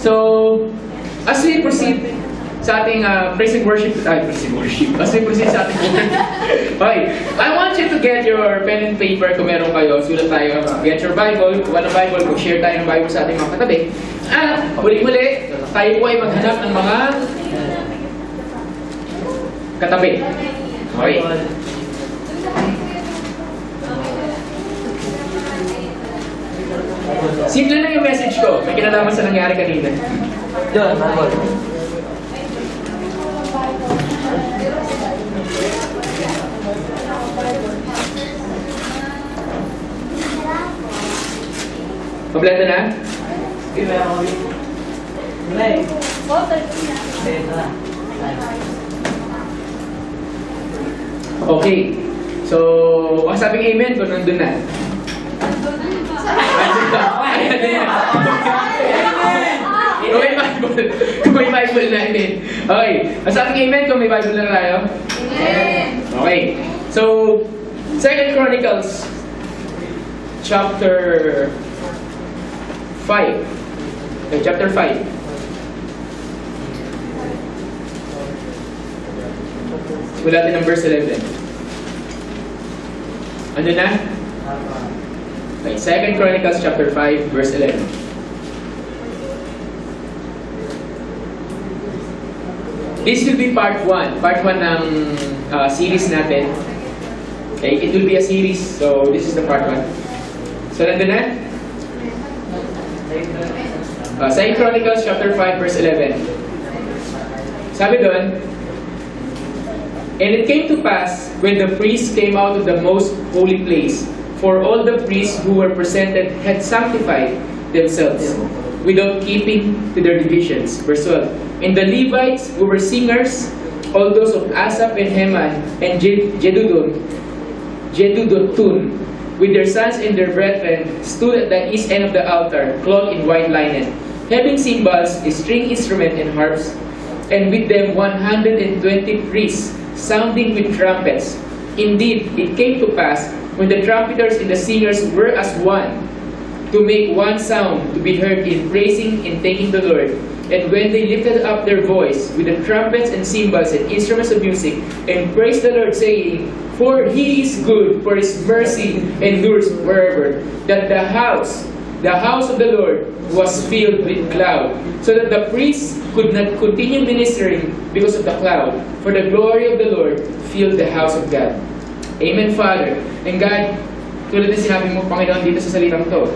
So, as we proceed sa ating praise and worship, as we proceed sa ating okay, I want you to get your pen and paper kung meron kayo, sulat tayo, get your Bible, kung anong Bible, kung share tayo ng Bible sa ating mga katabi. At muli-muli, tayo po ay maghanap ng mga katabi. Okay. Simple lang yung message ko. May kinalaman sa nangyari kanina. Yun, Bible. Kompleto na? Okay. So, ang sabing amen kung nandun na. Kung may Bible na, amen. Okay. Ang sabing amen kung may Bible na tayo? Amen. Okay. So, 2 Chronicles chapter 5. Okay, chapter 5. Wala natin ang verse 11. Ano na? Okay, 2 Chronicles chapter 5, verse 11. This will be part 1. Part 1 ng series natin. Okay, it will be a series. So, this is the part 1. So, nandun na? 2 Chronicles chapter 5, verse 11. Sabi doon, and it came to pass, when the priests came out of the most holy place, for all the priests who were presented had sanctified themselves, without keeping to their divisions. Verse 12. And the Levites who were singers, all those of Asaph and Heman and Jeduthun, with their sons and their brethren, stood at the east end of the altar, clothed in white linen, having cymbals, string instruments, and harps, and with them 120 priests, sounding with trumpets. Indeed, it came to pass, when the trumpeters and the singers were as one, to make one sound to be heard in praising and thanking the Lord. And when they lifted up their voice with the trumpets and cymbals and instruments of music, and praised the Lord, saying, For He is good, for His mercy endures forever, that the house of the Lord was filled with cloud, so that the priests could not continue ministering because of the cloud, for the glory of the Lord filled the house of God. Amen, Father. And God, tulad na sinabi mo, Panginoon, dito sa salitang to,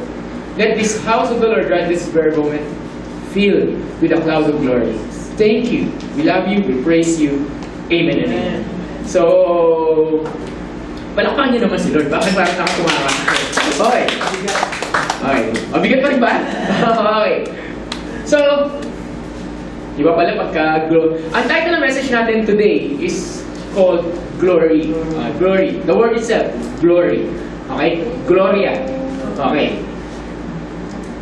let this house of the Lord right this very moment filled with a cloud of glory. Thank you. We love you. We praise you. Amen and amen. So, palakpakan niyo naman si Lord. Bakit parang nakakumawa? Okay. Okay. Mabigat pa rin ba? Okay. So, di ba pala ang title ng message natin today is called Glory. Glory. The word itself, glory. Okay? Gloria. Okay.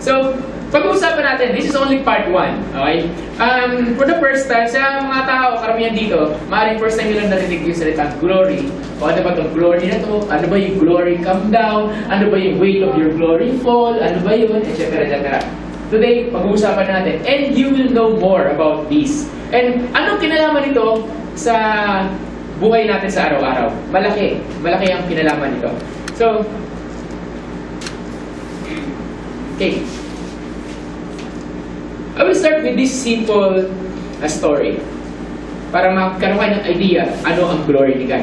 So, pag-uusapan natin, this is only part 1. Okay? For the first time, sa mga tao, karamihan dito, maaaring first time nila narinig yung salitang glory. O ano ba itong glory na to? Ano ba yung glory come down? Ano ba yung weight of your glory fall? Ano ba yun? Etc. etc. Today, pag-uusapan natin. And you will know more about this. And anong kinalaman nito sa buhay natin sa araw-araw? Malaki. Malaki ang kinalaman nito. So, okay. I will start with this simple story para magkaroon kayo ng idea ano ang glory ni God.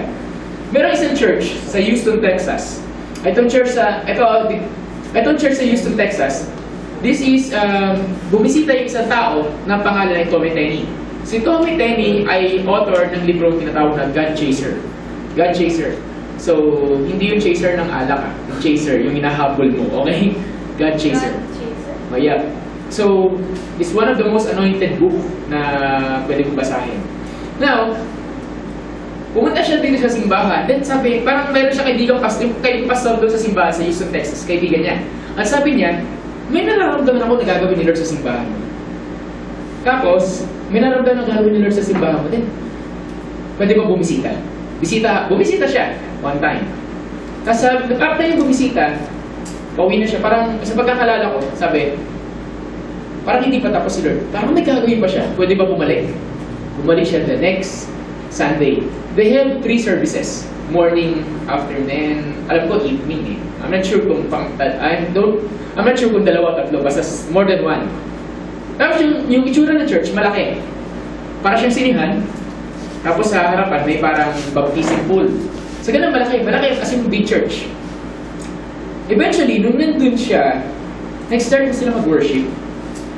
Merong isang church sa Houston, Texas. Itong church sa Houston, Texas, this is bumisita yung isang tao na pangalan ay Tommy Tenney. Si Tommy Tenney ay author ng libro tinatawag na God Chaser. God Chaser. So, hindi yung chaser ng alak, yung chaser, yung hinahabol mo, okay? God Chaser. Oh, yeah. So, it's one of the most anointed book na pwede kong basahin. Now, pumunta siya dito sa simbahan. Then sabi, parang mayroon siya kaibigang pastor doon sa simbahan sa Houston, Texas, kaibigan niya. At sabi niya, may nararamdaman ako na gagawin ni Lord sa simbahan mo. Tapos, may nararamdaman na gagawin ni Lord sa simbahan mo. Then, pwede ba bumisita? Bumisita siya one time. Tapos after yung bumisita, pauwi na siya. Parang sa pagkakalala ko, sabi, parang hindi pa tapos si Lord. Parang may gagawin pa siya. Pwede ba bumalik? Bumalik siya the next Sunday. They have 3 services. Morning, afternoon, alam ko evening eh. I'm not sure kung I'm not sure kung 2 o 3, basta more than 1. Tapos yung itsura ng church, malaki. Para siyang sinihan. Tapos sa harapan, may parang baptism pool. So ganun, malaki kasi yung big church. Eventually, nung nandun siya, nag-start na sila mag-worship.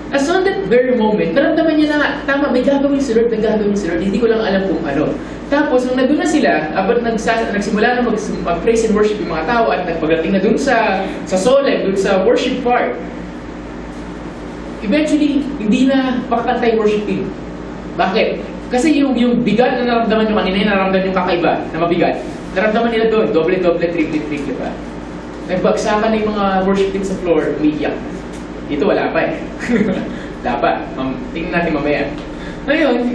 As on that very moment, naramdaman niya na, tama, may gagawin si Lord, hindi ko lang alam kung ano. Tapos, nung nandun na sila, abot nagsimula na mag-praise and worship yung mga tao at nagpagating na dun sa solemn, dun sa worship part. Eventually, hindi na pakakanta yung worship team. Bakit? Kasi yung bigat na naramdaman nyo kanina, yung naramdaman yung kakaiba na mabigat. Naramdaman nila doon, doble, triple, pa. Nagbagsakan na yung mga worship team sa floor, umiiyak. Dito wala pa eh. Wala pa. Tingnan natin mamaya. Ngayon,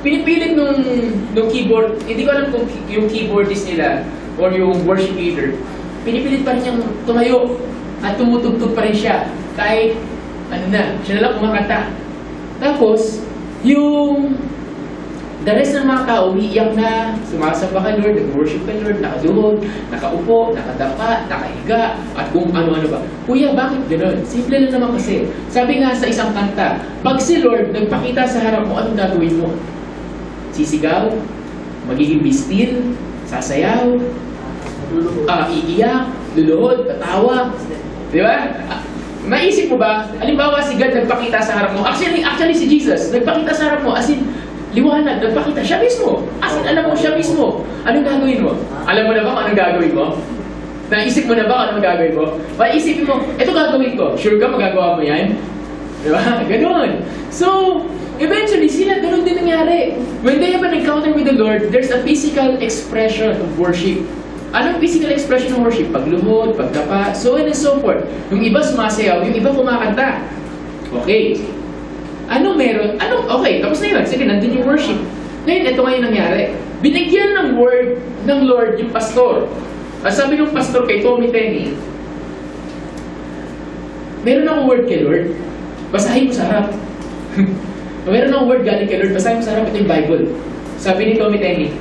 pinipilit nung keyboard, hindi ko alam kung yung keyboardist nila or yung worship leader, pinipilit pa rin niyang tumayo at tumutugtog pa rin siya. Kahit, siya na lang kumakanta. Tapos, yung the rest ng mga tao, umiiyak na, sumasamba kay Lord, nag-worship kay Lord, nakaduhod, nakaupo, nakadapa, nakahiga, at kung ano-ano ba. Kuya, bakit gano'n? Simple lang naman kasi. Sabi nga sa isang kanta, pag si Lord nagpakita sa harap mo, anong gagawin mo? Sisigaw? Magiging bistil? Sasayaw? Iiyak? Luluhod? Tatawa? Di ba? Naisip mo ba? Halimbawa si God nagpakita sa harap mo. Actually si Jesus, nagpakita sa harap mo, as in, liwanag, nagpakita siya mismo. As in, alam mo siya mismo. Anong gagawin mo? Alam mo na ba kung anong gagawin mo? Naisip mo na ba kung anong gagawin mo? Maisipin mo, ito gagawin ko. Sure ka magagawa mo yan? Diba? Ganon. So, eventually, sila ganon din nangyari. When they have an encounter with the Lord, there's a physical expression of worship. Anong physical expression of worship? Pagluhod, pagdapa, so on and so forth. Yung iba sumasayaw, yung iba kumakanta. Okay. Ano meron? Okay, tapos na yun. Sige, nandun yung worship. Ngayon, ito ngayon nangyari. Binigyan ng word ng Lord yung pastor. At sabi ng pastor kay Tommy Tenney, meron akong word kay Lord, basahin mo sa harap. Meron akong word galing kay Lord, basahin mo sa harap, ito yung Bible. Sabi ni Tommy Tenney,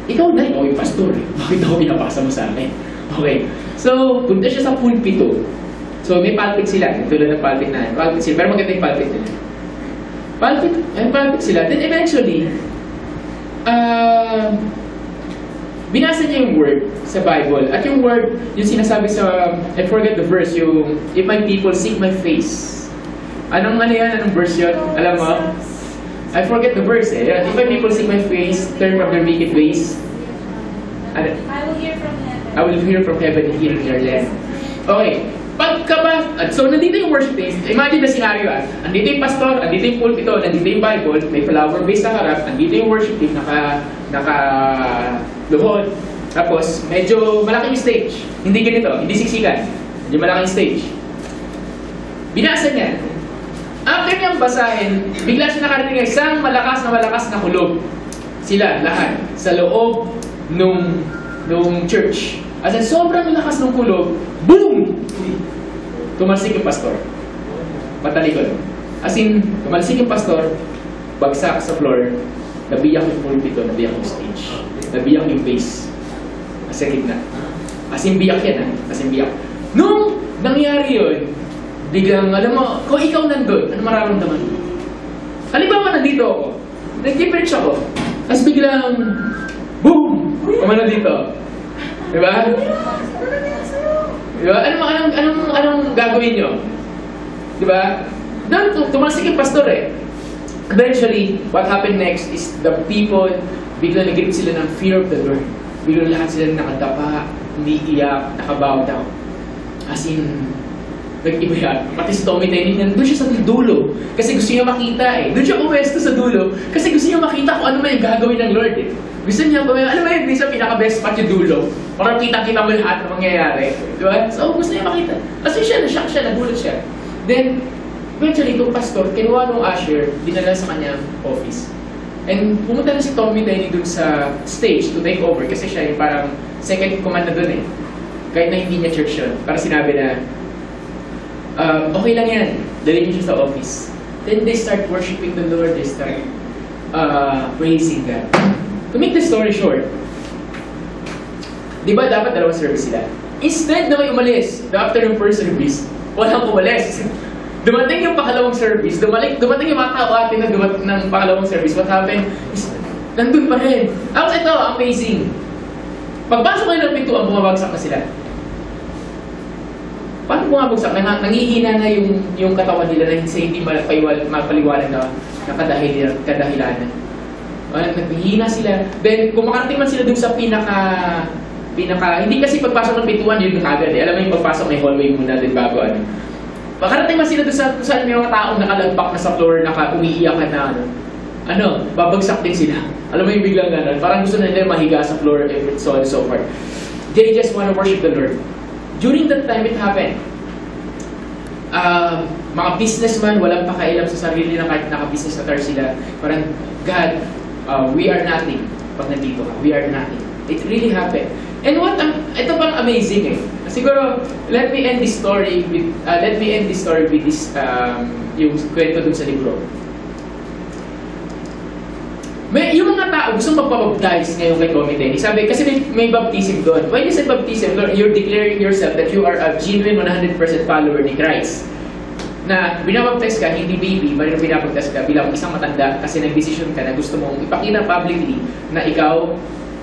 ikaw na, ikaw yung pastor. Bakit ako pinapasa mo sa akin? Okay. So, punta siya sa pulpito. So, may pulpit sila. Tulad ng pulpit na. Pulpit sila. Pero maganda yung pulpit nila. Pulpit sila. Then eventually, binasa niya yung word sa Bible. At yung word, yung sinasabi sa, I forget the verse, yung, if my people seek my face. Anong verse yun? Alam mo? I forget the verse eh. If my people seek my face, turn from their wicked ways. I will hear from heaven. I will hear from heaven and heal their land. Okay. So nandito yung worship days. Imagine the scenario andito yung pastor, andito yung pulpito, nandito yung Bible, may flower base sa harap, andito yung worship team, naka-luhod. Tapos, medyo malaki yung stage. Hindi ganito, hindi siksikan. Medyo malaki yung stage. Binasa niya. After niyang basahin, bigla siya nakarinig ng isang malakas na kulog. Sila, lahat, sa loob nung church. As in, sobrang lakas ng kulog, boom! Tumalsik yung pastor. Patalikod. As in, tumalsik yung pastor, bagsak sa floor, nabiyak yung pulpito, nabiyak yung stage, nabiyak yung base. Sa gitna. As in, biyak yan As in, biyak. Nung nangyari yun, biglang, alam mo, kung ikaw nandun, ano mararamdaman mo? Halimbawa, nandito ako. Nag-preach ako. Tapos biglang, boom! Kumano dito. Diba? Diba? Anong gagawin nyo? Diba? Doon, tumasik yung pastor eh. Eventually, what happened next is the people, biglang nag-grip sila ng fear of the Lord. Biglang lahat sila nakadapa, umiiyak, nakabow down. As in, nag-iba yan. Pati si Tommy Tenney, nandun siya sa dulo. Kasi gusto niya makita eh. Doon siya pumesto sa dulo. Kasi gusto niya makita kung ano man yung gagawin ng Lord eh. Gusto niya, ano ba yung minsan pinaka-best spot yung dulo? Para kita-kita mo lahat ng mangyayari. Diba? So, gusto niya makita. Kasi siya, na-shock siya, nagulat siya. Then, eventually, itong pastor, kinuha ng usher, dinala sa kanyang office. And pumunta na si Tommy Tenney dun sa stage to take over kasi siya yung parang second command na dun eh. kahit na hindi niya church yun. Para sinabi na, okay lang yan, dalhin niyo siya sa office. Then they start worshiping the Lord, they start praising God. To make the story short, di ba dapat dalawang service sila? Instead na may umalis, after ng first service, walang umalis. Dumating yung pangalawang service, dumating yung mga tao atin na dumating ng pangalawang service, what happened is, nandun pa rin. Ito, amazing. Pagpasok kayo ng pintuan, bumabagsak na sila. Paano bumabagsak? Nangihina na yung katawan nila na hindi mapaliwanag na kadahilanan. Naghihina sila. Then, kung makarating man sila dun sa pinaka, hindi kasi pagpasok ng pintuan, yun agad eh. Alam mo yung pagpasok may hallway muna din bago ano. Makarating man sila doon sa may mga taong nakalagpak na sa floor, umiiyakan na babagsak din sila. Alam mo yung biglang gano'n, parang gusto na nila mahiga sa floor, and so on and so forth. They just want to worship the Lord. During that time, it happened. Mga businessman, walang pakailam sa sarili na kahit naka-business attire sila. Parang, God, we are nothing. Pag nandito ka, we are nothing. It really happened. And ito pang amazing eh. Siguro, let me end this story with this, yung kwento dun sa libro. Yung mga tao gusto magpabaptize ngayon kay Comiteni. Sabi, kasi may baptism doon. When you say baptism, you're declaring yourself that you are a genuine 100% follower ni Christ. Na binabaptize ka, hindi baby, pero binabaptize ka bilang isang matanda kasi nag-decision ka na gusto mong ipakita publicly na ikaw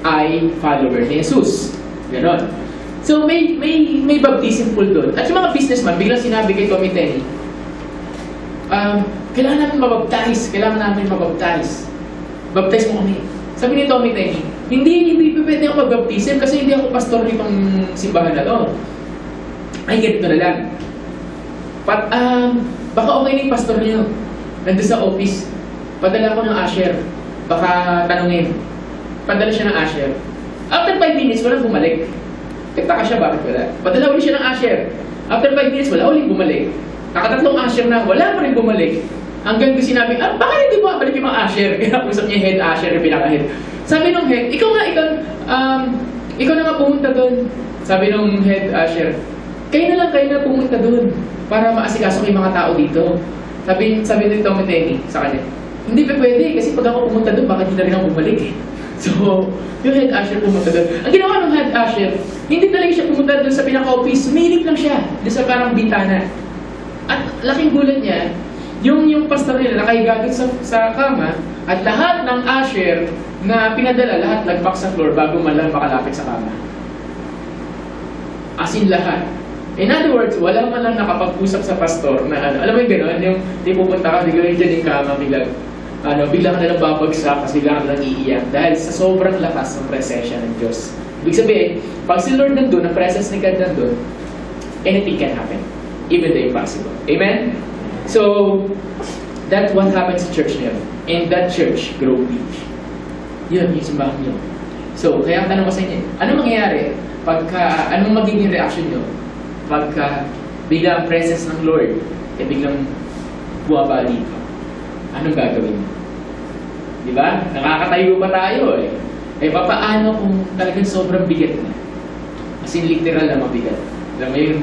ay follower ni Jesus. Ganon. So, may baptism pool doon. At yung mga businessman, biglang sinabi kay Comiteni, kailangan namin mabaptize. Baptize mo kami. Sabi ni Comiteni, hindi pwede ako mag-baptism kasi hindi ako pastor nitong simbahan na to. Ay, ganito na lang. Baka okay na yung pastor niyo. Nandun sa office. Padala ko ng usher. Baka tanungin. Padala siya ng usher. After 5 minutes, walang bumalik. Nagtaka siya, bakit wala? Padala ulit siya ng usher. After 5 minutes, wala ulit bumalik. Nakatatlong usher na, wala pa rin bumalik. Hanggang ko sinabi, bakit hindi bumabalik yung mga usher? Kaya usap niya head usher, yung pinaka-head. Sabi nung head, ikaw na nga pumunta doon. Sabi nung head usher, kayo na pumunta doon para maasikaso yung mga tao dito. Sabi ni Comiteni sa kanya, hindi pa pwede kasi pag ako pumunta doon, bakit hindi na rin ako bumalik eh. So, yung head usher pumunta doon. Ang ginawa ng head usher, hindi talaga siya pumunta doon sa pinaka-office, sumilip lang siya doon sa parang bintana. At laking gulat niya, yung pastor nila nakahiga doon sa kama, at lahat ng usher na pinadala, lahat lagpak sa floor bago man lang makalapit sa kama. As in lahat. In other words, wala man lang nakapag-usap sa pastor na alam mo yung gano'n, yung di pupunta ka, di gano'n dyan yung kama, biglang ka na babagsak kasi biglang ka lang iiyak dahil sa sobrang lakas ng presensya ng Diyos. Ibig sabihin, pag si Lord nandun, ang presence ni God nandun, anything can happen. Even the impossible. Amen? So, that's what happened sa church niyo. And that church, Grove Beach. Yun, yung simbahan niyo. So, kaya ang tanong ko sa inyo, anong mangyayari anong magiging reaction niyo pagka biglang presence ng Lord biglang buwaba dito? Anong gagawin niyo? Diba? Nakakatayo pa tayo eh. Paano kung talagang sobrang bigat na? As in literal na mabigat. Alam mo yun?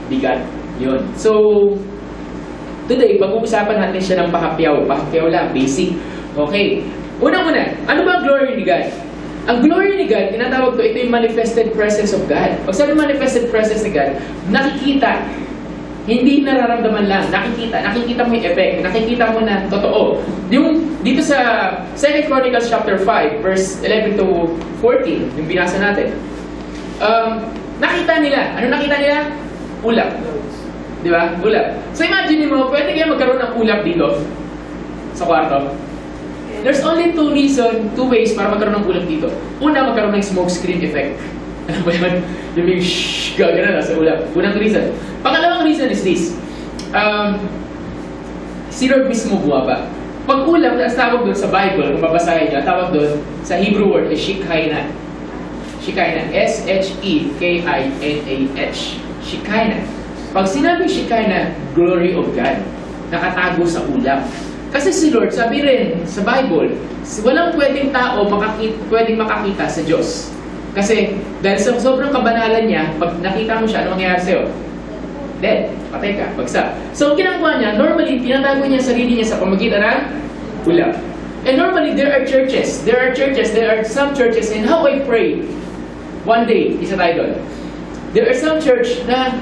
Bigat. Yun. So, today, pag-uusapan natin siya ng pahapyaw. Pahapyaw lang, basic. Okay. Unang-una, ano ba ang glory ni God? Ang glory ni God, tinatawag ko, ito yung manifested presence of God. Pag sabi manifested presence ni God, nakikita. Hindi nararamdaman lang. Nakikita mo yung effect. Nakikita mo na totoo. Yung dito sa 2 Chronicles chapter 5, verse 11 to 14, yung binasa natin. Nakita nila. Ano nakita nila? Ulap. Di ba? Ulap. So imagine mo, pwede kaya magkaroon ng ulap dito sa kwarto. There's only two ways para magkaroon ng ulap dito. Una, magkaroon ng smoke screen effect. Alam mo yun? Yung may shhh, gagana na sa ulap. Unang reason. Pangalawang reason is this. Si Lord mismo buwaba. Pag ulap, ang tawag doon sa Bible, kung babasahin niyo, ang tawag doon sa Hebrew word is Shekinah. Shekinah. S-H-E-K-I-N-A-H. Shekinah. Pag sinabing Shekinah, glory of God, nakatago sa ulap. Kasi si Lord, sabi rin sa Bible, walang pwedeng tao pwedeng makakita sa Diyos. Kasi dahil sa sobrang kabanalan niya, pag nakita mo siya, ano mangyayari sa'yo? Dead. Patay ka. Bagsak. So, ang ginagawa niya, normally, tinatago niya sarili niya sa pamagitan ng ulap. And normally, there are some churches, and how I pray, one day, isa tayo doon. There are some church na,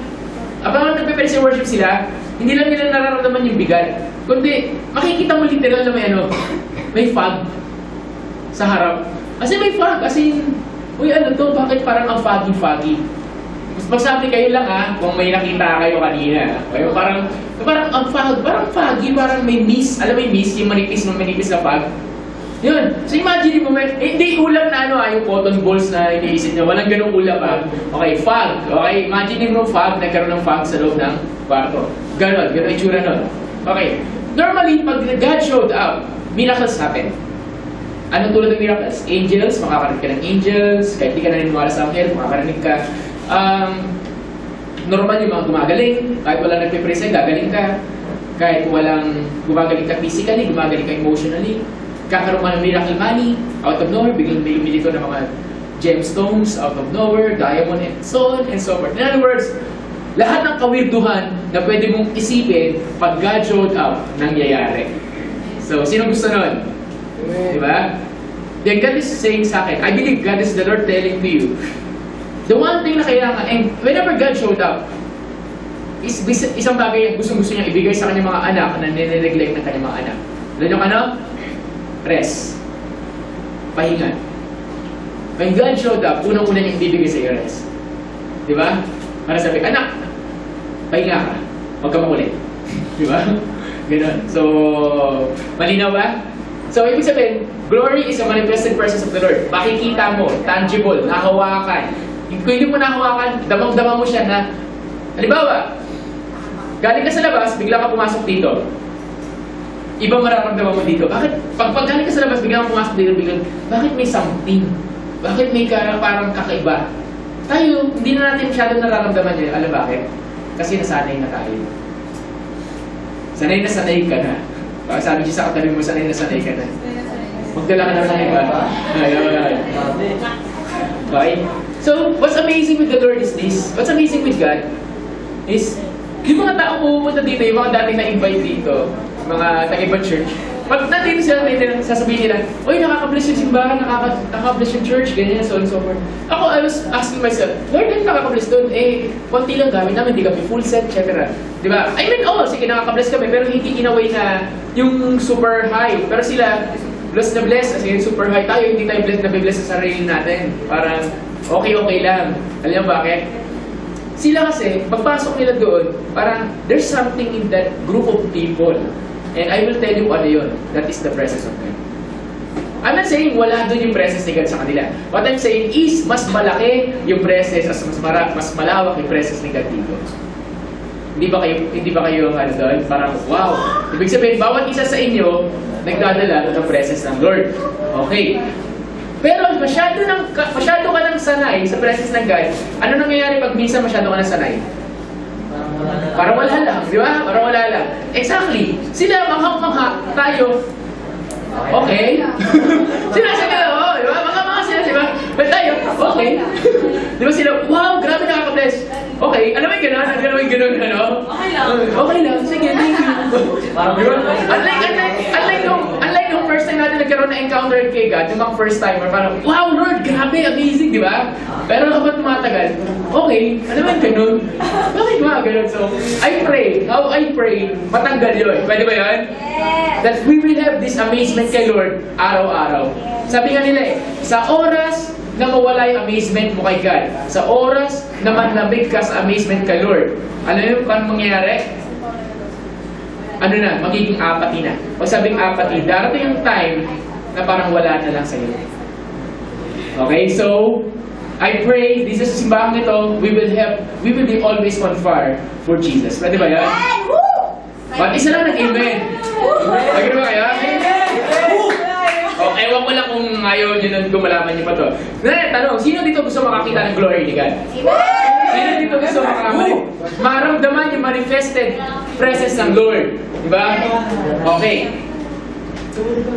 abang nagpe-pray sa worship sila, hindi lang nila nararamdaman yung bigat. Kundi, makikita mo literal na may fog sa harap. Kasi may fog, kasi, uy, ano to, bakit parang ang foggy-foggy? Mas magsabi kayo lang kung may nakita kayo kanina. Kayo parang ang fog, parang foggy, parang may mist. Alam mo yung mist, yung manipis na fog? Yun. So imagine mo, hindi ulap na yung cotton balls na iniisip niya. Walang ganung ulap Okay, fog. Okay, imagine mo fog, nagkaroon ng fog sa loob ng kwarto. Ganon yung itsura nun. Okay. Normally, pag God showed up, miracles happen. Anong tulad ng miracles? Angels, makakarinig ka ng angels. Kahit di ka naniniwala sa anghel, makakarinig ka. Normal yung mga gumagaling. Kahit wala nagpipray sa'yo, gagaling ka. Kahit walang gumagaling ka physically, gumagaling ka emotionally. Kakaroon ka ng miracle money, out of nowhere, biglang may lumilito ng mga gemstones, out of nowhere, diamond, and so on and so forth. In other words, lahat ng kawirduhan na pwede mong isipin pag God showed up, nangyayari. So, sino gusto nun? Diba? Then God is saying sa akin, I believe God is the Lord telling to you, the one thing na kailangan, and whenever God showed up, isang bagay yung gusto niya ibigay sa kanyang mga anak na nire-neglect ng kanyang mga anak. Alam nyo ano? Rest. Pahinga. When God showed up, unang-una niyang ibibigay sa iyo rest. Diba? Para sabi, anak, pahinga ka. Huwag ka makulit. Diba? Ganon. So, malinaw ba? So, ibig sabihin, glory is a manifested presence of the Lord. Makikita mo, tangible, nahawakan. Kung hindi mo nahawakan, damang-dama mo siya na, halimbawa, galing ka sa labas, bigla ka pumasok dito. Ibang mararamdaman mo dito. Bakit? Pag galing ka sa labas, bigla ka pumasok dito, biglang, bakit may something? Bakit may parang kakaiba? Tayo, hindi na natin masyadong nararamdaman yun. Alam bakit? Kasi nasanay na tayo. Sanay ka na. Baka sabi siya sa katabi mo, sanay ka na. Magdala ka na ng iba. Ayun. Okay? So, what's amazing with the Lord is this. What's amazing with God is, yung mga tao pupunta dito, yung mga dating na-invite dito, mga taga-ibang church, pag nandito sila, sasabihin nila, uy, nakaka-bless yung simbahan, nakaka-bless yung church, ganyan, so on and so forth. Ako, I was asking myself, Lord, ano nakaka-bless doon? Konti lang gamit namin, hindi kami full set, etc. Diba? I mean, sige, nakaka-bless kami, pero hindi in a way na yung super high. Pero sila, bless na bless, kasi super high tayo, hindi tayo bless sa sarili natin. Parang, okay lang. Alam mo bakit? Sila kasi, pagpasok nila doon, parang, there's something in that group of people. And I will tell you ano yun. That is the presence of God. I'm not saying wala doon yung presence ni God sa kanila. What I'm saying is, mas malaki yung presence, mas malawak yung presence ni God dito. Hindi ba kayo doon? Parang, wow! Ibig sabihin, bawat isa sa inyo, nagdadala ng presence ng Lord. Okay. Pero masyado ka nang sanay sa presence ng God. Ano nangyayari pag minsan masyado ka nang sanay? Para wala lang, di ba? Para wala lang. Exactly. Sila, manghang-mangha, tayo. Okay. Sila, di ba? Mga sila, di ba? But tayo, okay. Di ba sila, wow, grabe nakaka-bless. Okay, alam mo yung gano'n? Alam mo yung gano'n, ano? Okay lang. Sige, thank you. Unlike nung first time natin nagkaroon na encounter kay God, yung mga first timer, parang, wow, Lord, grabe, amazing, di ba? Pero kapag tumatagal, okay, alam mo yung gano'n? Bakit mga gano'n? So, how I pray, matanggal yun. Pwede ba yun? Yes! That we will have this amazement kay Lord araw-araw. Sabi nga nila sa oras na mawala yung amazement mo kay God, sa oras na manlamig ka sa amazement kay Lord, alam mo kung anong mangyayari? Ano na, magiging apathy na. Pag sabing apathy, darating yung time na parang wala na lang sa'yo. Okay, so, I pray, this is simbahan ito, we will be always on fire for Jesus. Pwede ba yan? But isa lang nag-amen. Pwede ba kayo? Okay, ewan ko lang kung ayaw nyo nang gumalaman nyo pa to. Tanong, sino dito gusto makakita ng glory ni God? Sino dito gusto maramdaman yung manifested presence ng Lord? Diba? Okay.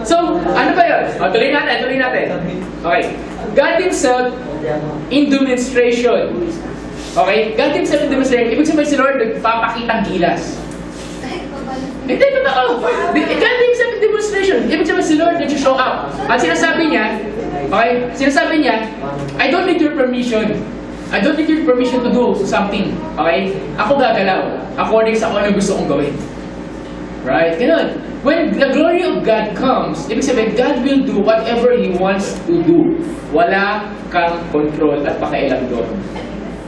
So, ano ba yun? Tuloy natin. Okay. God Himself in demonstration. Okay? God Himself in demonstration. Ibig sabihin si Lord, nagpapakitang gilas. Hindi, totoo. God Himself in demonstration. Ibig sabihin si Lord, nag-show up. At sinasabi niya, okay? Sinasabi niya, I don't need your permission. I don't need your permission to do something. Okay? Ako gagalaw. According sa kung ano gusto kong gawin. Right? Ganun. When the glory of God comes, ibig sabihin, God will do whatever He wants to do. Wala kang control at pakialam doon.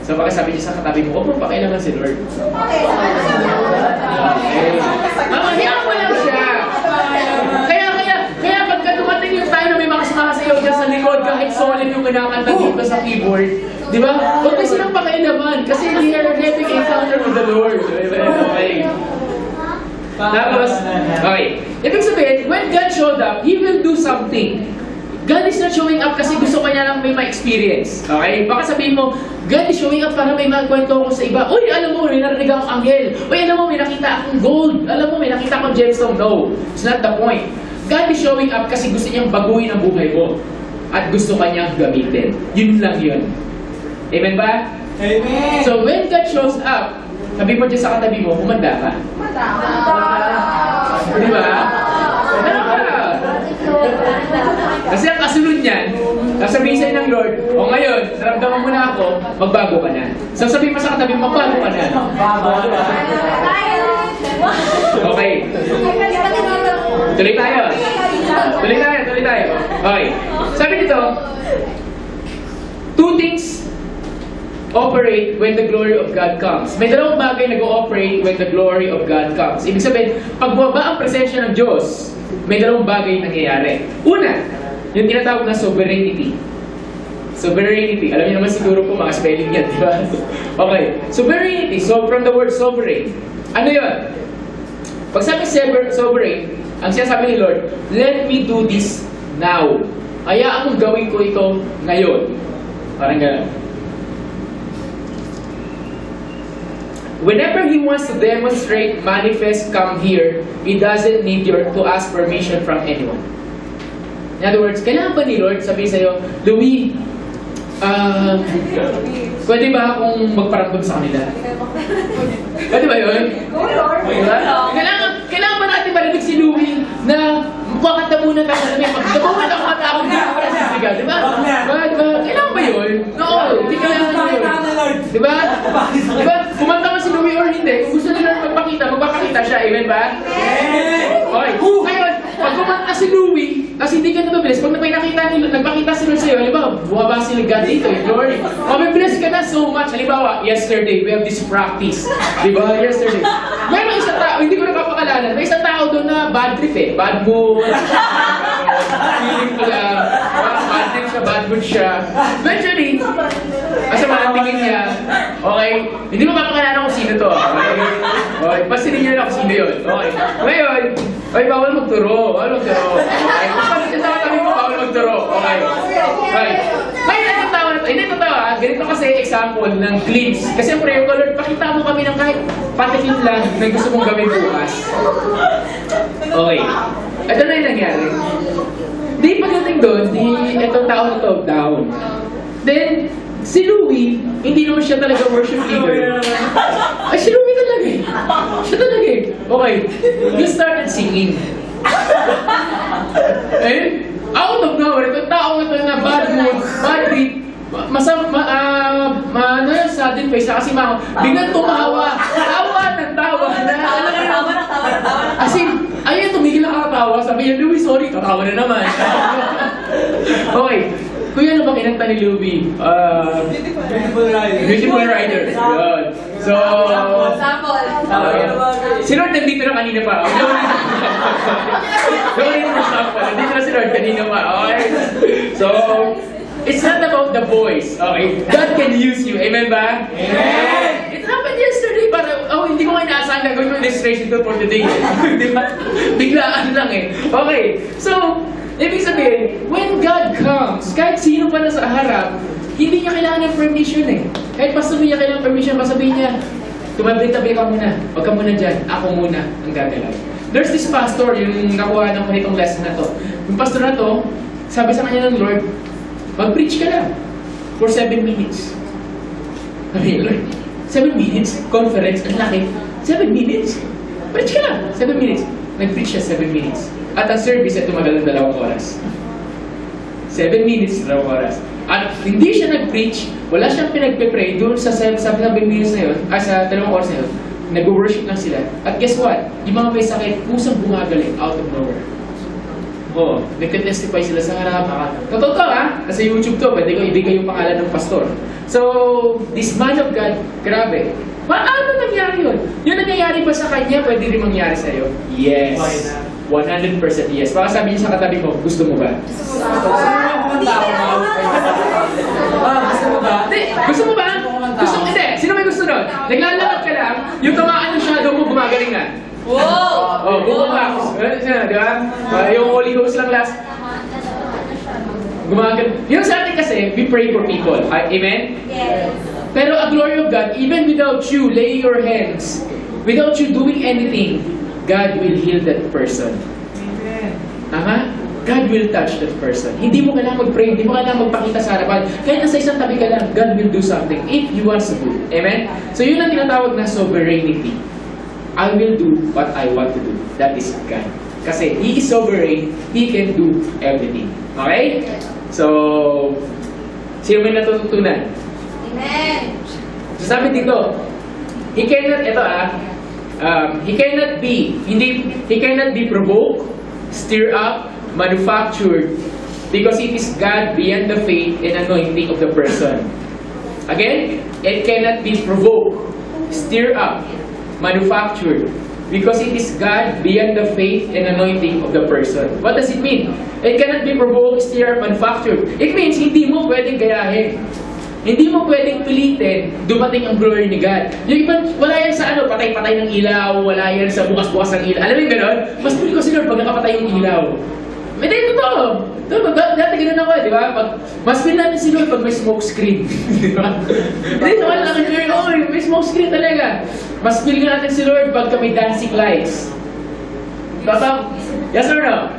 So baka sabi niya sa katabi mo, huwag mo pakialaman si Lord. Okay. Mamahiyaan mo lang siya. Kaya pagka dumating yung time na may mga sumasayaw dyan sa likod, kahit solid yung kinakanta dito sa keyboard, di ba? Huwag mo silang pakialaman kasi they are having encounter with the Lord. Okay. Tapos, okay. Ibig sabihin, when God showed up, He will do something. God is not showing up kasi gusto ka niya lang may ma-experience. Okay? Baka sabihin mo, God is showing up para may magkwento ako sa iba. Uy, alam mo, may narinig akong anghel. Uy, alam mo, may nakita akong gold. Alam mo, may nakita akong gemstone. No, it's not the point. God is showing up kasi gusto niyang baguhin ang buhay mo. At gusto ka niyang gamitin. Yun lang yun. Amen ba? Amen! So, when God shows up, sabi mo dyan sa katabi mo, humanda ka. Di ba? Kasi ang kasunod niyan, sasabihin sa'yo ng Lord, o ngayon, naramdaman mo na ako, magbago ka na. So sabihin mo sa katabi, magbago ka na. Okay. Tuloy tayo. Okay. Sabi dito, two things operate when the glory of God comes. May dalawang bagay nag-ooperate when the glory of God comes. Ibig sabihin, pag bumaba ang presensya ng Diyos, may dalawang bagay nangyayari. Una, yung tinatawag na sovereignty. Sovereignty. Alam niyo naman siguro po mga spelling yan, di ba? Okay. Sovereignty. So, from the word sovereign. Ano yun? Pag sabi sovereign, ang sinasabi ni Lord, let me do this now. Kaya akong gawin ko ito ngayon. Parang gano'n. Whenever He wants to demonstrate, manifest, come here, He doesn't need to ask permission from anyone. In other words, kailangan ba ni Lord sabihin sa'yo, Louie, pwede ba akong magparamdam sa kanila? Pwede ba yun? Diba? Kailangan ba natin marinig si Louie na makakanta muna tayo na may pagdamuhan ako matawag dito para sa sigal, diba? Kailangan ba yun? No, hindi kailangan yun. Diba? Kumanta man si Louie or hindi, kung gusto nila magpapakita siya, amen ba? Okay. Ngayon, pag kumanta si Louie, kasi hindi ka nababilis, pag nagpakita sila sa'yo, halimbawa, buwaba sila God dito, yung glory. Mabibilis ka na so much. Halimbawa, yesterday, we have this practice. Diba? Yesterday. Meron isang tao, hindi ko napapakalanan, may isang tao doon na bad trip eh. Bad mood. Feeling ko lang. Bad trip siya, bad mood siya. Eventually, masama ang tingin niya. Okay? Hindi mo mapakalanan kung sino to. Okay? Pasinin niyo na kung sino yun. Okay. Ngayon, ay, bawal magturo. Okay. Kung sabi mo, bawal magturo. Okay. Right. Ngayon, itong tawa na ito. Hindi, totoo ha. Ganito kasi example ng glimpse. Kasi siyempre, yung Lord, pakita mo kami ng kahit patikin lang na gusto mong gawin bukas. Okay. Ito na yung nangyari. Di pagdating doon, itong tao na to, down. Then, si Louie, hindi naman siya talaga worship leader. Ay, si Louie talaga eh. Siya talaga eh. Okay. You started singing. Eh, out of nowhere, itong tao ito na bad mood, bad trip, sudden face na kasi biglang tumawa. Tawa ng tawa. As in, ayun, tumigil na kakatawa. Sabi niya, Louie, sorry, katawa na naman. Okay. Kuya, ano ba kinanta ni Louie? Beautiful Rider. Yun. So, si Lord nandito na kanina pa. Nandito na si Lord kanina pa. Okay? So, it's not about the voice. Okay? God can use you. Amen ba? Amen! It happened yesterday. Hindi ko nga inaasahan gagawin yung illustration to for today. Di ba? Biglaan lang eh. Okay. So, ibig sabihin, when God comes, kahit sino pa na sa harap, hindi niya kailangan ng permission eh. Kahit basta niya kailangan ng permission, sabihin niya, tumabi-tabi ka muna. Huwag ka muna dyan. Ako muna ang gagalaw. There's this pastor, yung nakuha ng ganitong lesson na to. Yung pastor na to, sabi sa kanya ng Lord, mag-preach ka lang for 7 minutes. Sabi, Lord, 7 minutes? Conference, ang laki. 7 minutes? Preach ka lang, 7 minutes. Nag-preach siya 7 minutes. At ang service ay tumagal ng 2 oras. 7 minutes, 2 oras. At hindi siya nag-preach, wala siyang pinagpe-pray doon sa 7 minutes na yun, sa 2 oras na yun, nag-worship lang sila. At guess what? Yung mga may sakit, kusang bumagaling out of nowhere. Oo, nagka-testify sila sa harap. Totoo to ha? Nasa YouTube to, pwede ko ibigay yung pangalan ng pastor. So, this man of God, grabe. Paano nangyari yun? Yung nangyayari ba sa kanya, pwede rin mangyari sa'yo? Yes. 100% yes. Baka sabi niya sa katabi mo, gusto mo ba? Gusto mo ba? Gusto mo ba? Gusto mo? Hindi. Sino may gusto nun? Naglalakad ka lang, yung tamaan ng shadow mo, gumagaling na. Wow! Oh, bumakas. Di ba? Yung Holy Ghost lang last. Gumagaling. Yung sa atin kasi, we pray for people. Amen? Yes. Pero a glory of God, even without you laying your hands, without you doing anything, God will heal that person. Tama? God will touch that person. Hindi mo kailangan mag-pray, hindi mo kailangan magpakita sa harapan. Kahit nasa isang tabi ka lang, God will do something if you want to do. Amen? So yun ang tinatawag na sovereignty. I will do what I want to do. That is God. Kasi He is sovereign, He can do everything. Okay? So, sino may natututunan? Amen. So sabi dito, He cannot, He cannot be provoked, stir up, manufactured, because it is God beyond the faith and anointing of the person. Again, it cannot be provoked, stir up, manufactured, because it is God beyond the faith and anointing of the person. What does it mean? It cannot be provoked, stir up, manufactured. It means hindi mo pwedeng gayahin. Hindi mo pwedeng pilitin, dumating ang glory ni God. Yung iba, wala yan sa patay-patay ng ilaw, wala yan sa bukas-bukas ng ilaw. Alam mo yung gano'n? Mas pili ko si Lord pag nakapatay yung ilaw. Hindi, totoo. Dati ganun ako, di ba? Mas pili natin si Lord pag may smoke screen. Di ba? Hindi, wala lang yung may smoke screen talaga. Mas pili natin si Lord pag may dancing lights. Papa, yes or no?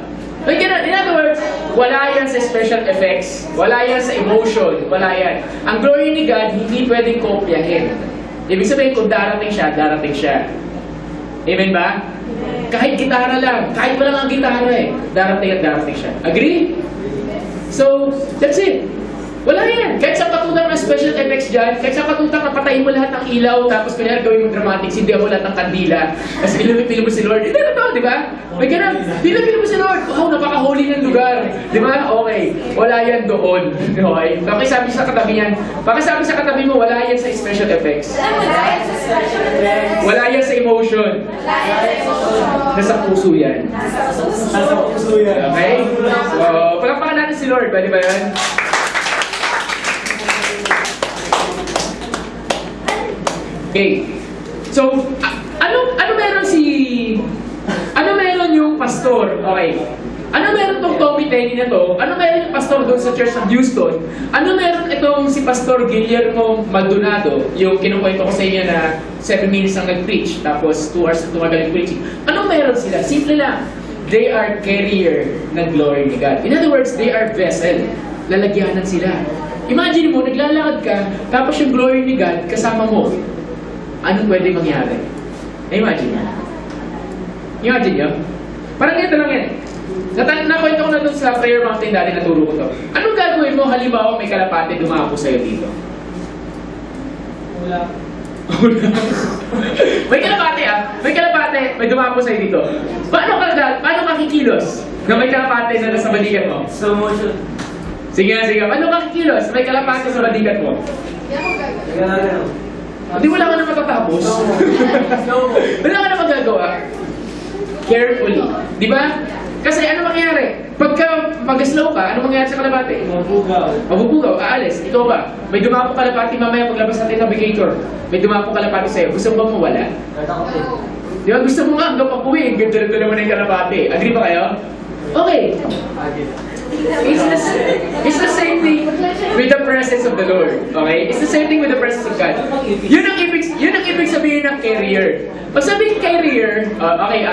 Like, in other words, wala yan sa special effects, wala yan sa emotion, wala yan. Ang glory ni God, hindi pwedeng kopyahin. Ibig sabihin, kung darating siya, darating siya. Amen ba? Kahit gitara lang, kahit wala ang gitara darating at darating siya. Agree? So, that's it. Wala yan. Kahit sa patutang ng special effects dyan, kahit sa patutang na patayin mo lahat ng ilaw, tapos kanya gawin mo dramatics, hindi mo lahat ng kandila, tapos pinipili mo si Lord. Hindi na to, di ba? May ganun. Pinipili mo si Lord. Oh, napaka-holy ng lugar. Di ba? Okay. Wala yan doon. Okay? Pakisabi sa katabi yan. Pakisabi sa katabi mo, wala yan sa special effects. Wala yan sa emotion. Nasa puso yan. Nasa puso yan. Okay? So, palakpakan natin si Lord. Pwede ba yan? Okay. So, ano meron yung pastor? Okay. Ano meron tong Tommy Tenney na to? Ano meron yung pastor doon sa Church of Houston? Ano meron itong si Pastor Guillermo Maldonado, yung kinukwento ko sa inyo na 7 minutes ang nag-preach, tapos 2 hours na tumagal yung preaching. Ano meron sila? Simple lang. They are carrier ng glory ni God. In other words, they are vessel. Lalagyanan sila. Imagine mo, naglalakad ka, tapos yung glory ni God kasama mo. Anong pwede mangyari? Imagine nyo. Imagine nyo. Parang ganito lang yan. Nakwento ko na dun sa Prayer Mountain dati, naturo ko to. Anong gagawin mo halimbawa may kalapate dumapo sa'yo dito? Wala. May kalapate may kalapate, may dumapo sa'yo dito. Paano ka kikilos na may kalapate na nasa balikat mo? Slow motion. Sige. Paano ka kikilos? May kalapate sa balikat mo. Hindi wala ka na matatapos. Wala ka na magagawa. Carefully. Di ba? Kasi ano mangyari? Pagka mag-slow ka, ano mangyari sa kalapate? Mabubugaw, aalis. Ikaw ba? May dumapo kalapate mamaya paglabas natin ng navigator. May dumapo kalapate sa'yo. Gusto mo bang mawala? Di ba? Gusto mo nga hanggang papuwi. Ganda naman yung kalapate. Agree ba kayo? Okay. It's the same thing with the presence of the Lord. Okay? It's the same thing with the presence of God. Yun ang ibig sabihin ng carrier. Pag sabing carrier, okay,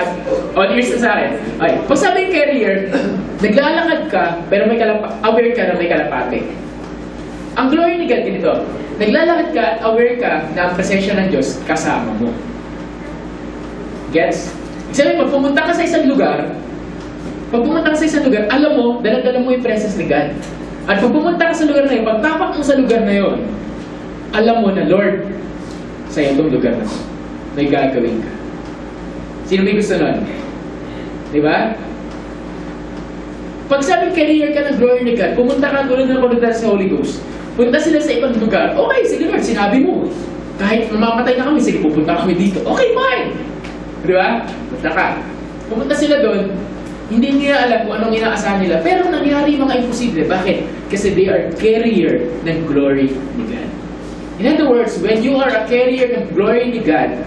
all ears na sa akin. Okay, pag sabing carrier, naglalakad ka, pero aware ka na may kalapate. Ang glory ni God ganito, naglalakad ka, aware ka na ang presensya ng Diyos kasama mo. Gets? Sabi, pag pumunta ka sa isang lugar, alam mo, dala-dala mo yung presence ni God. At pag pumunta ka sa lugar na yun, pag tapak mo sa lugar na yun, alam mo na, Lord, sa itong lugar na may gagawin ka. Sino may gusto nun? Diba? Pag sabing carrier ka ng glory ni God, pumunta ka tulad ng pagdadala sa Holy Ghost, punta sila sa ibang lugar, okay, sige Lord, sinabi mo. Kahit mamamatay na kami, sige, pupunta kami dito. Okay, fine! Diba? Punta ka. Pumunta sila doon, hindi nila alam kung anong inaasahan nila, pero nangyari yung mga imposible. Bakit? Kasi they are carrier ng glory ni God. In other words, when you are a carrier ng glory ni God,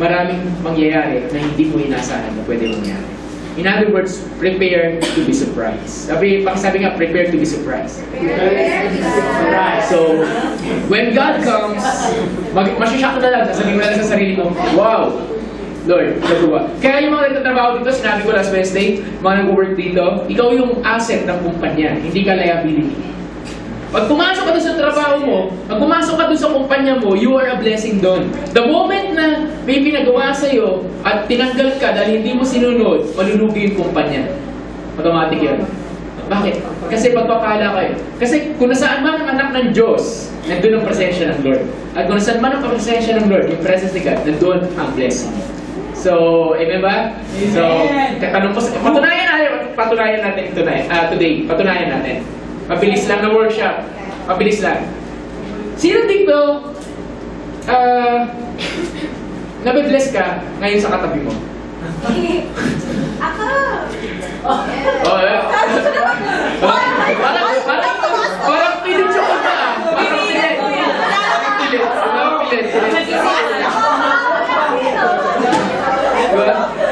maraming mangyayari na hindi mo inaasahan na pwede mangyari. In other words, prepare to be surprised. Sabi nga, prepare to be surprised. So, when God comes, masyashock na lang, sasabihin mo na lang sa sarili mo, wow! Lord, nagawa. Kaya yung mga nagtatrabaho dito, sinabi ko last Wednesday, mga nag-work dito, ikaw yung asset ng kumpanya, hindi ka liability. Pag pumasok ka doon sa trabaho mo, pag pumasok ka doon sa kumpanya mo, you are a blessing doon. The moment na may pinagawa sa'yo at tinanggal ka dahil hindi mo sinunod, malulugi yung kumpanya. Automatic yun. Bakit? Kasi pagpapala kayo. Kasi kung nasaan man ang anak ng Diyos, nandun ang presensya ng Lord. At kung nasaan man ang presensya ng Lord, yung presence ni God, nandun ang blessing. So, amen ba? So, katanong po, patunayan natin today. Patunayan natin. Mabilis lang na workshop. Mabilis lang. Sino dito nabibless ka ngayon sa katabi mo? Ako! Oh, parang pilit siya ka ba? Parang pilit.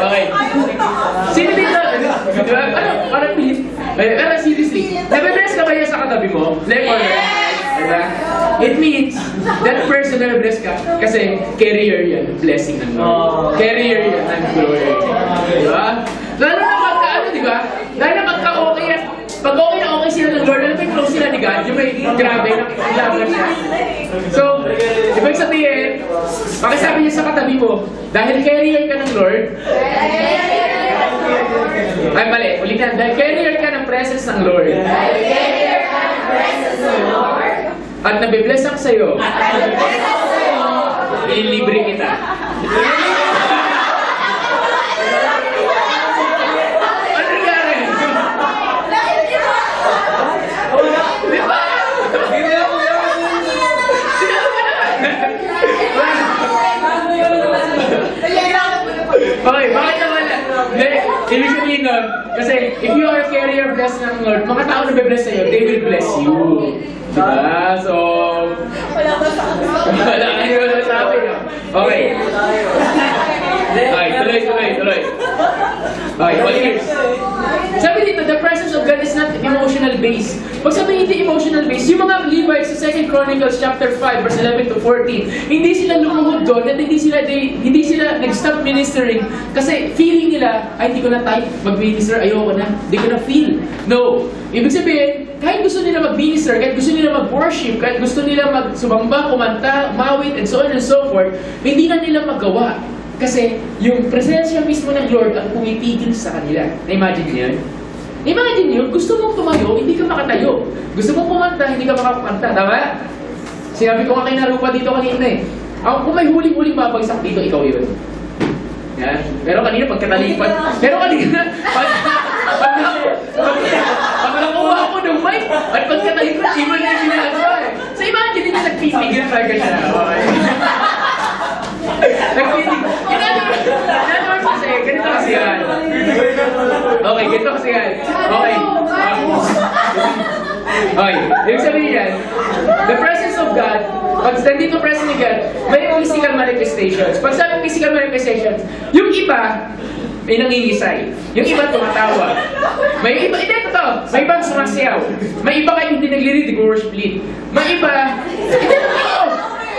Okay. Sino dito? Diba? Parang pilit. Pero seriously, nabibless ka ba yan sa katabi mo? Left or right? Diba? It means, that person na nabibless ka, kasi carrier yan, blessing ng Lord. Carrier yan ng glory. Diba? Lalo na pagka-ano, diba? Lalo na pagka-okay yan. Pag okay na okay sila ng Lord, alam mo yung close sila ni God, yung may grabe, nakikilaban siya. So, ibig sabihin, pakisabi niya sa katabi mo, dahil carrier ka ng Lord, ay mali, ulitin, dahil carrier ka ng presence ng Lord, at nabibless ako sa'yo, ililibre kita. Okay, bakit naman? Ibig sabihin nun, kasi if you are a carrier blessed ng Lord, mga tao na be-bless sa'yo, they will bless you. Diba? So, wala kayo sabi, no? Okay. Okay, tuloy. Okay, all ears. Sabi dito, the presence of God is not emotional based. Pag sabi hindi emotional based, yung mga Levites sa 2 Chronicles chapter 5 verse 11 to 14, hindi sila lumuhod doon at hindi sila nag-stop ministering kasi feeling nila, ay hindi ko na type mag-minister, ayoko na, hindi ko na feel. No. Ibig sabihin, kahit gusto nila mag-minister, kahit gusto nila mag-worship, kahit gusto nila magsumamba, kumanta, mawit, and so on and so forth, hindi na nila magawa. Kasi yung presensya mismo ng Lord ang pumipigil sa kanila. Na-imagine niyo yun? Imagine yun, gusto mong tumayo, hindi ka makatayo. Gusto mong kumanta, hindi ka makakanta. Tama? Sinabi ko nga kay Narupa dito kanina eh. Kung may huling-huling mabagsak dito, ikaw yun. Yan. Pero kanina pagkatalipan. Pero kanina, pag nakuha ako ng mic, at pagkatalipan, iba na yung ginagawa eh. So imagine, hindi nagpipigil talaga siya. Nagpipigil. Ganito kasi, ganito kasi yan. Okay, ganito kasi yan. Okay. Okay, ibig sabihin yan, the presence of God, pag nandito presence ni God, may physical manifestations. Pag sabi physical manifestations, yung iba, may nangingisay. Yung iba tumatawa. May iba, ito to, may ibang sumasayaw. May iba kahit hindi nag-lead, nag-worship lead. May iba,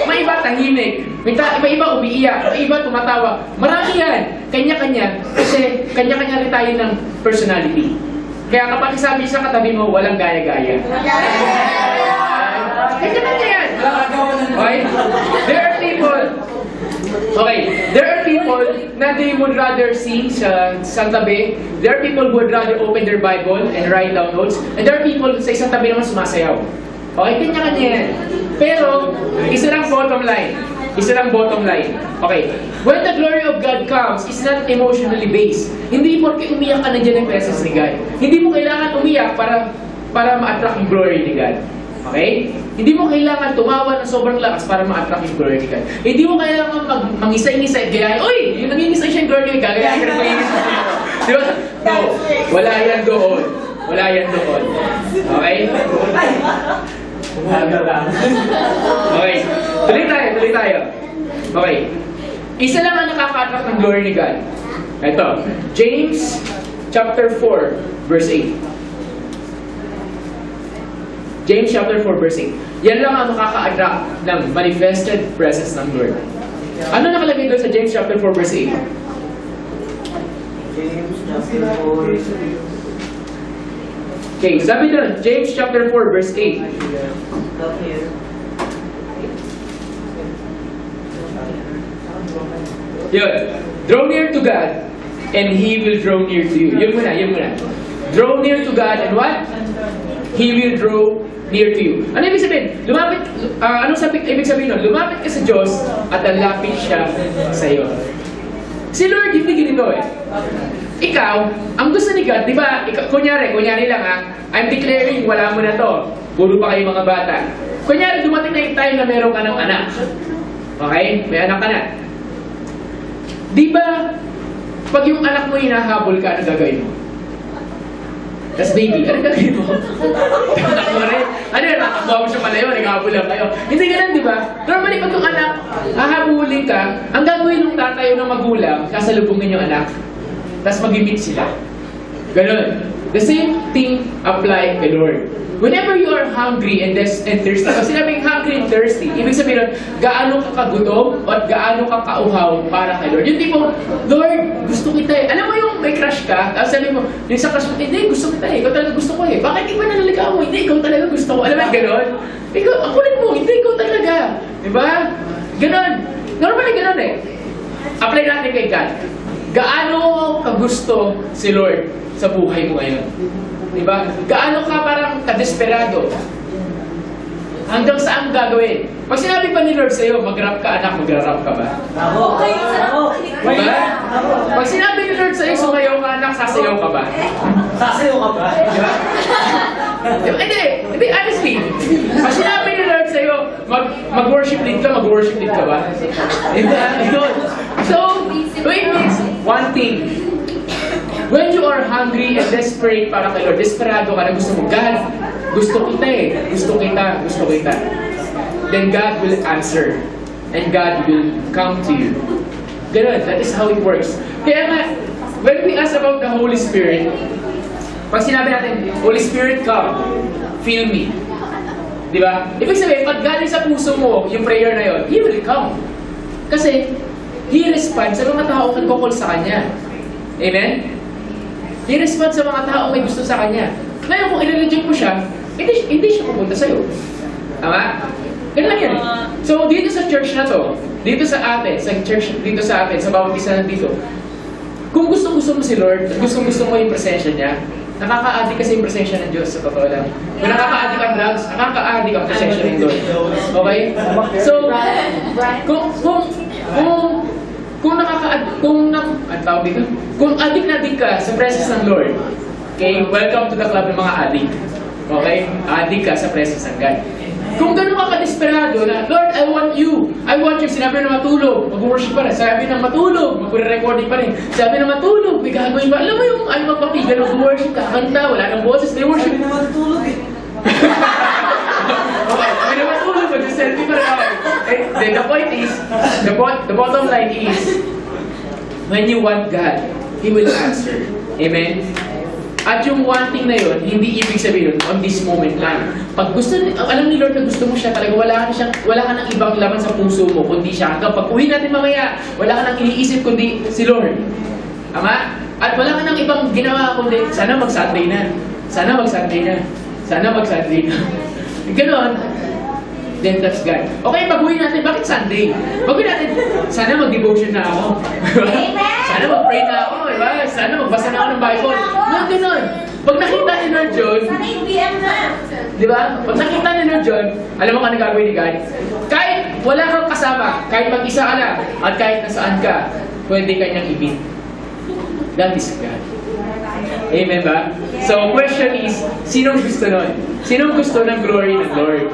may iba tahimik. Iba-iba umiiyak, iba tumatawa. Marami yan. Kanya-kanya. Kasi kanya-kanya rin tayo ng personality. Kaya kapag sabi sa katabi mo, walang gaya-gaya. Kanya-kanya yan. Okay? There are people na they would rather sing sa tabi. There are people who would rather open their Bible and write down notes. And there are people sa isang tabi naman sumasayaw. Okay, kanya-kanya yan. Pero, isa lang bottom line. Okay, when the glory of God comes, it's not emotionally based. Hindi porke umiyak ka na dyan ang presence ni God. Hindi mo kailangan umiyak para ma-attract yung glory ni God. Okay? Hindi mo kailangan tumawa ng sobrang lakas para ma-attract yung glory ni God. Hindi mo kailangan mangisay-ngisay at gayahin, "Uy! Yung nangingisay siya yung glory ni God, gagayahin ka ng mangingisay." Di ba? No. Wala yan doon. Okay? Okay. Tuloy tayo. Okay. Isa lang ang nakaka-attract ng glory ni God. Ito. James chapter 4, verse 8. James chapter 4, verse 8. Yan lang ang makaka-attract ng manifested presence ng Lord. Ano nakalagay doon sa James chapter 4, verse 8? James chapter 4. Okay, sabi doon, James chapter 4, verse 8. Yun. Draw near to God, and He will draw near to you. Yun muna. Draw near to God, and what? He will draw near to you. Ano ibig sabihin? Ibig sabihin nun? Lumapit ka sa Diyos, at lalapit siya sa iyo. Si Lord, hindi ganito eh. Ikaw, ang gusto ni God, di ba, kunyari lang ha, I'm declaring, wala mo na to. Puro pa kayo mga bata. Kunyari, dumating na yung time na meron ka ng anak. Okay? May anak ka na. Di ba, pag yung anak mo hinahabol ka, ano gagawin mo? Tapos baby, ano gagawin mo? Anak mo rin. Ano yun, nakakbawa mo siya palayo, naghahabol lang kayo. Hindi ganun, di ba? Normally, pag yung anak, hahabulin ka, ang gagawin ng tatay o ng magulang, kasalubungin yung anak. Tapos mag-meet sila. Ganon. The same thing apply kay Lord. Whenever you are hungry and thirsty, kasi sinabing hungry and thirsty, ibig sabihin nun, gaano ka kagutom at gaano ka kauhaw para kay Lord. Yung tipo, Lord, gusto kita eh. Alam mo yung may crush ka, tapos sabi mo, yung sa crush mo, hindi, gusto kita eh. Ikaw talaga gusto ko eh. Bakit iba nalaligaw mo? Hindi, ikaw talaga gusto ko. Alam mo yung ganon? Ikaw, ako rin mo, hindi, ikaw talaga. Diba? Ganon. Normally ganon eh. Apply natin kay God. Gaano ka gusto si Lord sa buhay mo ngayon? Diba? Gaano ka parang kadesperado? Hanggang saan gagawin? Pag sinabi pa ni Lord sa'yo, mag-rap ka anak, magra-rap ka ba? Diba? Pag sinabi ni Lord sa'yo, sumayaw ka anak, sasayaw ka ba? Sasayaw ka ba? Diba? Hindi, honestly. Pag sinabi ni Lord sa'yo, mag-worship lead ka ba? Diba? So, wait, one thing. When you are hungry and desperate para kay Lord, desperado ka na gusto mo, God, gusto kita eh. Gusto kita. Then God will answer. And God will come to you. Ganun, that is how it works. Kaya nga, when we ask about the Holy Spirit, pag sinabi natin, Holy Spirit, come, fill me. Di ba? Ibig sabihin, pag galing sa puso mo, yung prayer na yun, He will come. Kasi, He responds sa mga tao nagkukol sa Kanya. Amen? He responds sa mga tao may gusto sa Kanya. Ngayon, kung i-reject mo siya, hindi siya pupunta sa'yo. Tama? Ganun lang yan. So, dito sa church na to, dito sa atin, sa bawat isa nandito, kung gusto-gusto mo si Lord, gusto-gusto mo yung presensya niya, nakaka-addict kasi yung presensya ng Diyos, sa totoo lang. Kung nakaka-addict ang drugs, nakaka-addict ang presensya ng Lord. Okay? So, kung addict ka sa presence ng Lord, okay, welcome to the club ng mga addict. Okay? Addict ka sa presence ng God. Kung gano'n ka ka-desperado na, Lord, I want you. Sinabi na matulog, mag-worship pa rin. Sabi na matulog, mag-recording pa rin. Sabi na matulog, may gagawin pa. Alam mo yung magpapigan, mag-worship ka, kanta, wala nang boses, may worship. Sabi na matulog eh. Okay, sabi na matulog, mag-selfie pa rin ako. The point is, the bottom line is, when you want God, He will answer. Amen? At yung wanting na yun, hindi ibig sabihin on this moment lang. Pag gusto, alam ni Lord na gusto mo siya talaga, wala ka nang ibang laman sa puso mo, kundi siya. Hanggang pag uwi natin mamaya, wala ka nang iniisip kundi si Lord. Tama? At wala ka nang ibang ginawa kundi, sana mag-Sunday na. Sana mag-Sunday na. Sana mag-Sunday na. Ganon. Then that's God. Okay, pag-uwi natin, bakit Sunday? Pag-uwi natin, sana mag-devotion na ako. Sana mag-pray na ako, diba? Sana magbasa na ako ng Bible. No, ganon. Pag nakita ni Lord John, di ba? Pag nakita ni Lord John, alam mo kung ano gagawin ni God? Kahit wala kang kasama, kahit mag-isa ka lang, at kahit nasaan ka, pwede kanyang ibig. That is God. Amen ba? So, question is, sinong gusto nun? Sinong gusto ng glory ng Lord?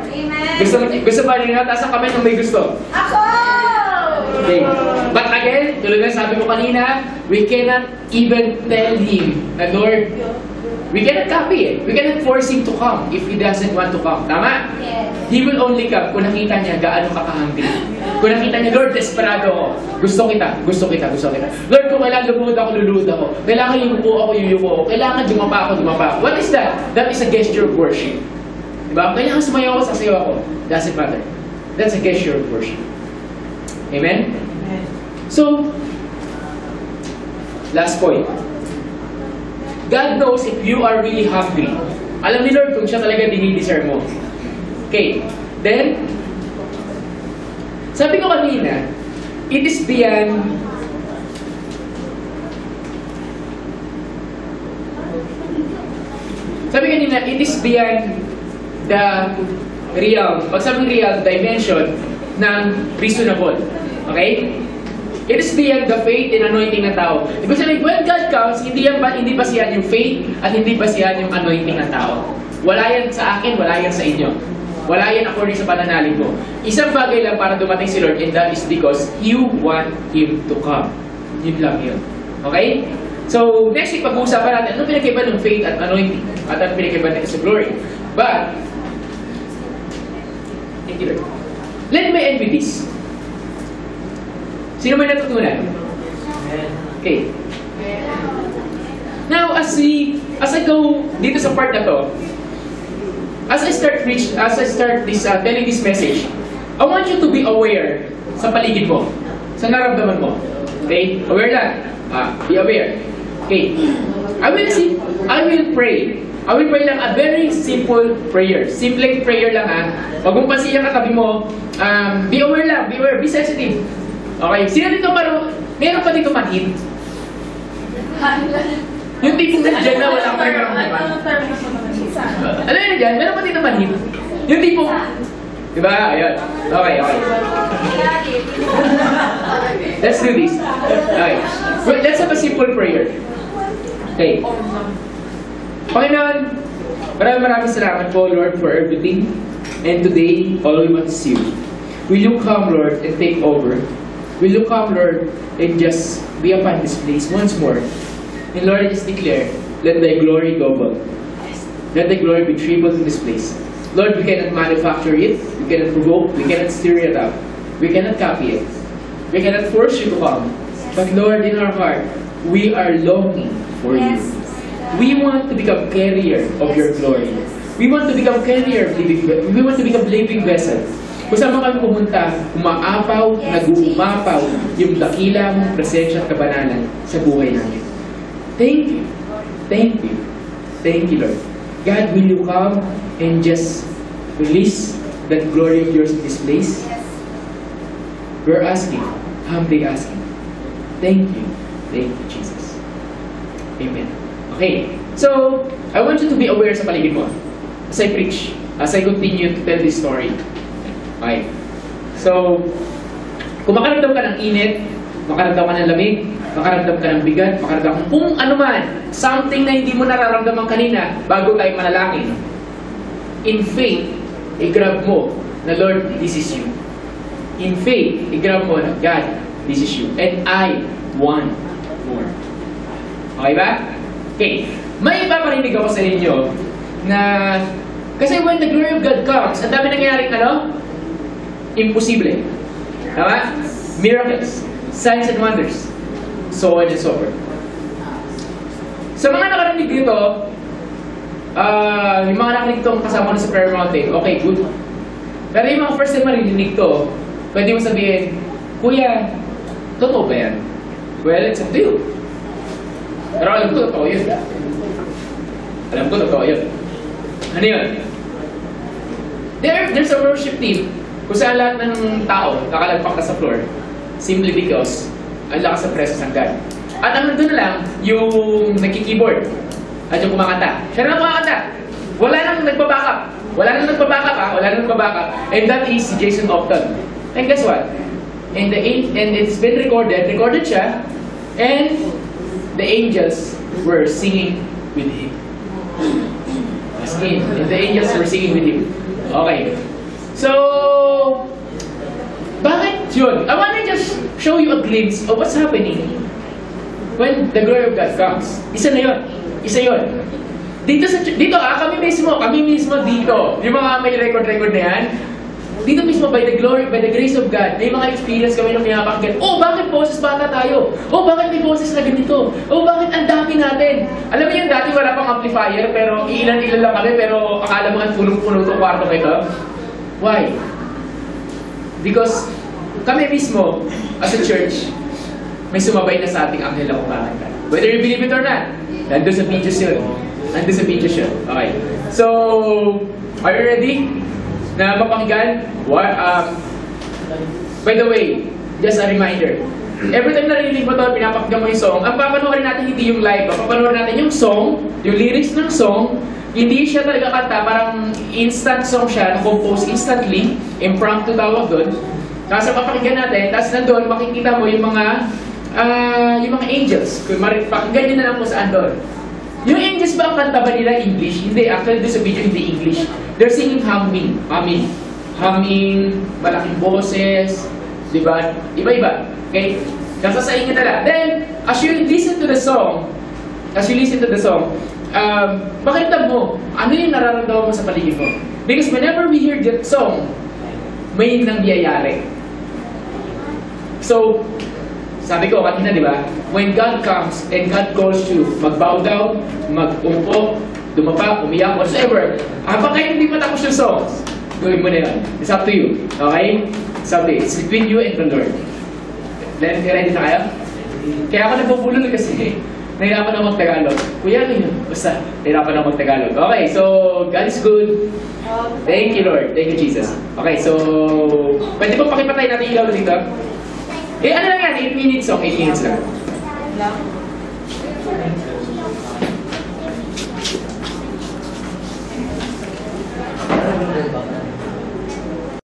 Gusto ba nyo? Taas ang kamay kung may gusto. Ako! Okay. But again, tulad na sabi ko kanina, we cannot even tell Him na Lord, we cannot copy it. We cannot force Him to come if He doesn't want to come. Tama? Yes. He will only come kung nakita niya gaano ka kahangri. Kung nakita niya, Lord, desperado ako. Gusto kita. Lord, kung kailangan luluhod ako. Kailangan yuyuko ako. Kailangan dumapa ako. What is that? That is a gesture of worship. Diba? Kailangan sumayaw ako, sasayaw ako. Doesn't matter. That's a gesture of worship. Amen? So, last point. God knows if you are really hungry. Alam ni Lord kung siya talaga dinideserve mo. Okay. Then, sabi ko kanina, it is beyond the realm, pag sabing realm, dimension ng reasonable. Okay? It is beyond the faith and anointing ng tao. Ibig sabihin, when God comes, hindi basihan yung faith at hindi basihan yung anointing ng tao. Wala yan sa akin, wala yan sa inyo. Wala yan according sa pananalig mo. Isang bagay lang para dumating si Lord, and that is because you want Him to come. Yun lang yun. Okay? So, next week, pag-uusapan natin, anong pinagkaiba ng faith at anointing? At anong pinagkaiba nito sa glory? But, thank you, Lord. Let me end with this. Sino may natutunan? Okay. Now, as I go dito sa part na to, as I start telling this message, I want you to be aware sa paligid mo, sa nararamdaman mo. Okay? Aware lang. Be aware. Okay. I will pray. I will pray lang a very simple prayer. Simple prayer lang ha. Huwag mong pansin yung katabi mo. Be aware lang. Be aware. Be sensitive. Okay. Sino dito meron pa dito manhid? Yung tipong nandiyan na walang nararamdaman. Alam niyo dyan? Meron pa dito manhid? Yung tipong... Diba? Ayun. Okay. Let's do this. Okay. Well, let's have a simple prayer. Okay. Panginoon, maraming salamat po, Lord, for everything. And today, all we want is you. Will you come, Lord, and take over? Will you come, Lord, and just be upon this place once more? And Lord, I just declare, let thy glory double. Let thy glory be tripled in this place. Lord, we cannot manufacture it, we cannot provoke, we cannot stir it up, we cannot copy it, we cannot force you to come. But Lord, in our heart, we are longing for you. We want to become carrier of your glory. We want to become carrier of living. We want to become living vessel. Kung saan man kami pumunta, umaapaw, nag-uumapaw yung dakila mong presensya at kabanalan sa buhay namin. Thank you. Thank you. Thank you, Lord. God, will you come and just release that glory of yours in this place? We're asking, humbly asking. Thank you. Thank you, Jesus. Amen. Okay. So, I want you to be aware sa paligid mo. As I preach, as I continue to tell this story. Okay. So, kung makaramdam ka ng init, makaramdam ka ng lamig, makaramdam ka ng bigat, makaramdam kung ano man, something na hindi mo nararamdaman kanina bago tayo manalangin. In faith, i-grab mo na Lord, this is you. In faith, i-grab mo na God, this is you. And I want more. Okay ba? Okay. May ipaparinig ako sa inyo na kasi when the glory of God comes, ang dami nangyayaring imposible. Tama? Miracles, signs and wonders, so on and so forth. Sa mga nakarinig dito, yung mga nakarinig itong kasama ko sa prayer mountain, okay, good. Pero yung mga first time marinig to, pwede mo sabihin, Kuya, totoo ba yan? Well, it's up to you. Pero alam ko, totoo yun. Alam ko, totoo yun. Ano yun? There's a worship team kung saan lahat ng tao nakalagpak ka sa floor simply because ang lakas ng presence ng God. At ang nandun na lang, yung nagki-keyboard at yung kumakanta. Siya na kumakanta. Wala nang nagpa-backup. Wala nang nagpa-backup. And that is Jason Upton. And guess what? And it's been recorded siya, and the angels were singing with him. As in, and the angels were singing with him. Okay. So, bakit yun? I wanna just show you a glimpse of what's happening when the glory of God comes. Isa na yun. Isa yun. Dito, kami mismo dito. Yung mga may record na yan, dito mismo, by the grace of God, may mga experience kami na pinapakinggan. Oh, bakit boses bata tayo? Oh, bakit may boses na ganito? Oh, bakit ang dami natin? Alam mo yun, dati wala pang amplifier, pero ilan-ilan lang kami, pero akala mo nga punong-puno itong kwarto ko ito. Why? Because kami mismo, as a church, may sumabay na sa ating anghel na kumakanta. Whether you believe it or not, nandun sa videos yun. Okay. So, are you ready? Na mapakinggan? By the way, just a reminder. Every time narinig mo ito, pinapakinggan mo yung song, ang papanoorin natin hindi yung live. Papanoorin natin yung song, yung lyrics ng song. Hindi siya talaga kanta, parang instant song siya, na-compose instantly, impromptu tawag doon. Tapos papakinggan natin, tapos nandun, makikita mo yung mga angels. Pakinggan nyo na lang po saan doon. Yung angels ba ang kanta ba nila English? Hindi, actually doon sa video hindi English. They're singing humming, malaking boses, di ba? Iba-iba, okay? Nasasayin nyo nila. Then, as you listen to the song, pakita mo, ano yung nararamdaman mo sa paligid mo? Because whenever we hear that song, may nangyayari. So, sabi ko kanina, di ba? When God comes and God calls you, mag-bow down, mag-umpo, dumapa, umiyak, whatsoever. Habang kayo hindi matapos yung songs, gawin mo na yun. It's up to you. Okay? It's up to you. It's between you and the Lord. Ready na kayo? Kaya ako nagpupulol kasi nahirapan ako mag-Tagalog. Kuya, ano yun? Basta, nahirapan ako mag-Tagalog. Okay, so, God is good. Thank you, Lord. Thank you, Jesus. Okay, so, pwede po pakipatay natin ilaw dito? Ano lang yan? 8 minutes song. 8 minutes lang.